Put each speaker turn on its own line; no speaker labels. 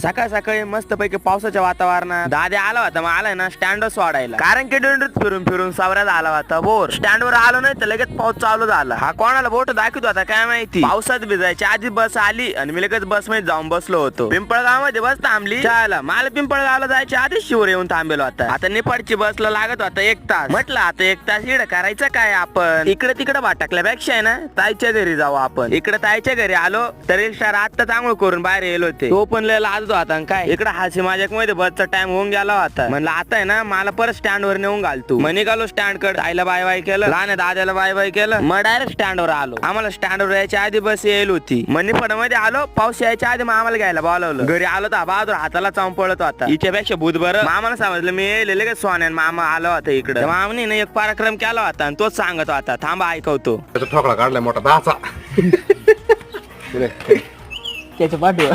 सकाळ सकाळी मस्त पैकी पावसाच्या वातावरणात दादा आला होता. मग आलाय ना स्टँडवर सोडायला, कारण की डोंडूत फिरून फिरून सावऱ्यात आला होता बोर. स्टँडवर आलो नाही तर लगेच पाऊस चालू झाला. हा कोणाला बोट दाखवत होता काय माहिती. पावसात भिजायच्या आधी बस आली आणि मी लगेच बस मध्ये जाऊन बसलो होतो. पिंपळगाव मध्ये बस थांबली. चला मला पिंपळगावला जायच्या आधी शिवर येऊन थांबेलो होता. आता निपाडची बसला लागत होता 1 तास. म्हटलं आता 1 तास इकडे करायचं काय आपण, इकडे तिकडे भाटकल्यापेक्षा आहे ना ताईच्या घरी जाऊ आपण. इकडे ताईच्या घरी आलो तर रिक्षा आत्ता चांगलं करून बाहेर येलो होते. तो पण लय लाजतो होता. काय इकडे हाशी माझ्या मध्ये बसचा टाइम होऊन गेला होता. म्हणलं आता आहे ना मला परत स्टँड वर नेऊन घालतो. मग निघालो स्टँड कडे. ताईला बाय बाय केलं, लहान दादाला बाय बाय केलं. मग डायरेक्ट स्टँड वर आलो. आम्हाला स्टँड वर यायच्या आधी बस येईल होती. मग निपाड मध्ये आलो. पाऊस यायच्या आधी मग आम्हाला घ्यायला बोलावलं. घरी आलो तर बहादूर हाताला चावून पडत होता. हिच्यापेक्षा भूत बरं. मामाला समजलं मी येईल लगेच सोन्यान मामा आलो होता इकडे. मामाने ना एक पराक्रम केला होता आणि तोच सांगत होता. थांबा ऐकवतो.
ठोकळा काढलाय मोठा 10चा.
त्याच्या पाठीवर